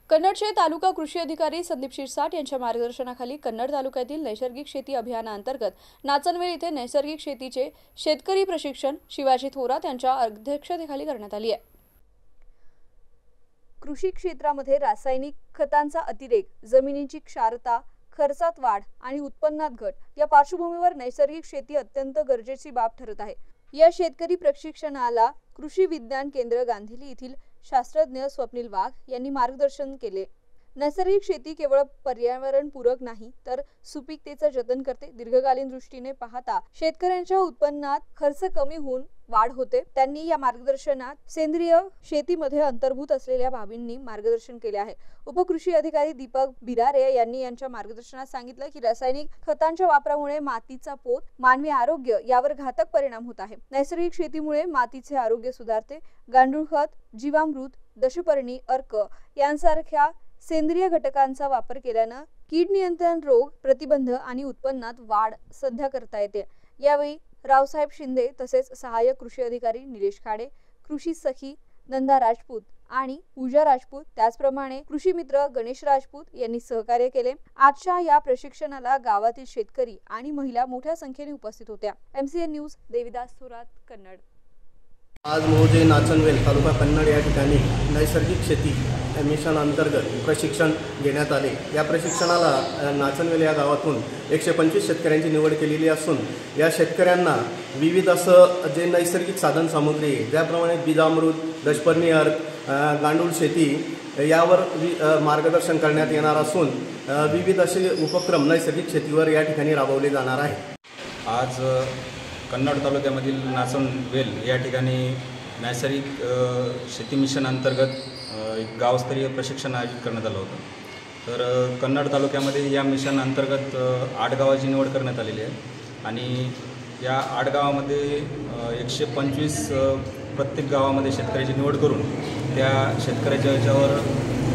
कन्नडचे तालुका कृषी अधिकारी संदीप शिरसाट यांच्या मार्गदर्शनाखाली कन्नड तालुक्यातील नैसर्गिक शेती अभियानाअंतर्गत नाचनवेल येथे नैसर्गिक शेतीचे शेतकरी प्रशिक्षण शिवाजी थोरात यांच्या अध्यक्षतेखाली करण्यात आले आहे। कृषी क्षेत्रामध्ये रासायनिक खतांचा अतिरेक, जमिनीची क्षारता, खर्चात वाढ आणि उत्पन्नात घट या पार्श्वभूमीवर नैसर्गिक शेती अत्यंत गरजेची बाब ठरत आहे। या शेतकरी प्रशिक्षणाला कृषी विज्ञान केंद्र गांधीली येथील शास्त्रज्ञ स्वप्नील वाघ यांनी मार्गदर्शन केले। नैसर्गिक शेती केवळ पर्यावरणपूरक नाही तर सुपीकतेचे जतन करते। दीर्घकालीन दृष्टीने पाहता शेतकऱ्यांच्या उत्पन्नात खर्च कमी होऊन वाढ होते। त्यांनी या मार्गदर्शनात सेंद्रिय शेतीमध्ये अंतर्भूत असलेल्या बाबींनी मार्गदर्शन केले आहे। उपकृषी अधिकारी दीपक बिरारे यांनी यांच्या मार्गदर्शनात सांगितलं की रासायनिक खतांच्या वापरामुळे मातीचा पोत, मानवी आरोग्य यावर घातक परिणाम होत आहे। नैसर्गिक शेतीमुळे मातीचे आरोग्य सुधारते। गांडूळ खत, जीवामृत, दशपर्णी, अर्क यांसारख्या सेंद्रिय घटकांचा वापर केल्याने कीड नियंत्रण, रोग प्रतिबंध आणि उत्पन्नात वाढ साध्य करता येते। यावेळी रावसाहेब शिंदे तसेच सहाय्यक कृषी अधिकारी निलेश खाडे, कृषी सखी नंदा राजपूत आणि पूजा राजपूत, त्याचप्रमाणे कृषी मित्र गणेश राजपूत यांनी सहकार्य केले। आजच्या या प्रशिक्षणाला गावातील शेतकरी आणि महिला मोठ्या संख्येने उपस्थित होत्या। MCN news, Devidas Thorat, Kannad. आज मौजे नाचनवेल तालुका कन्नड या ठिकाणी नैसर्गिक शेती मिशन अंतर्गत प्रशिक्षण घेण्यात आले। या प्रशिक्षणाला नाचनवेल या गावातून 125 शेतकऱ्यांची निवड केलेली असून या शेतकऱ्यांना विविध असं जे नैसर्गिक साधन सामग्री ज्याप्रमाणे बीजामृत, दशपर्णी अर्क, गांडूळ शेती यावर मार्गदर्शन करण्यात येणार असून विविध असे उपक्रम नैसर्गिक शेतीवर या ठिकाणी राबवले जाणार आहे। आज कन्नड तालुक्यामधील नाचनवेल या ठिकाणी नैसर्गिक शेती मिशन अंतर्गत एक गावस्तरीय प्रशिक्षण आयोजित करण्यात आलं होतं। तर कन्नड तालुक्यामध्ये या मिशन अंतर्गत 8 गावाची निवड करण्यात आलेली आहे आणि या 8 गावामध्ये 125 प्रत्येक गावामध्ये शेतकऱ्याची निवड करून त्या शेतकऱ्याच्या याच्यावर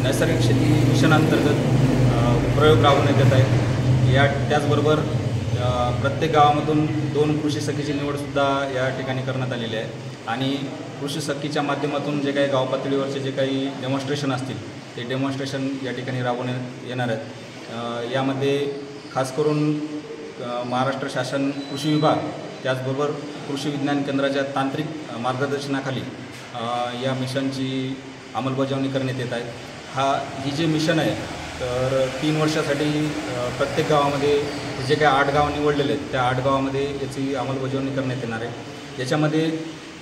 नैसर्गिक शेती मिशन अंतर्गत प्रयोग राबवण्यात येत आहेत। त्याचबरोबर प्रत्येक गावामधून 2 कृषी सखीची निवडसुद्धा या ठिकाणी करण्यात आलेली आहे आणि कृषी सखीच्या माध्यमातून जे काही गाव पातळीवरचे जे काही डेमॉन्स्ट्रेशन असतील ते डेमॉन्स्ट्रेशन या ठिकाणी राबवण्यात येणार आहेत। यामध्ये खास करून महाराष्ट्र शासन कृषी विभाग त्याचबरोबर कृषी विज्ञान केंद्राच्या तांत्रिक मार्गदर्शनाखाली या मिशनची अंमलबजावणी करण्यात येत आहे। ही जे मिशन आहे तर 3 वर्षासाठी प्रत्येक गावामध्ये जे काही 8 गाव निवडलेले आहेत त्या 8 गावामध्ये याची अंमलबजावणी करण्यात येणार आहे। याच्यामध्ये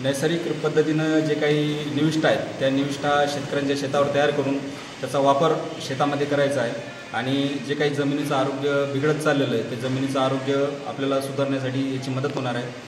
नैसर्गिक पद्धतीनं जे काही निविष्ठा आहेत त्या निविष्ठा शेतकऱ्यांच्या शेतावर तयार करून त्याचा वापर शेतामध्ये करायचा आहे आणि जे काही जमिनीचं आरोग्य बिघडत चाललेलं आहे ते जमिनीचं आरोग्य आपल्याला सुधारण्यासाठी याची मदत होणार आहे।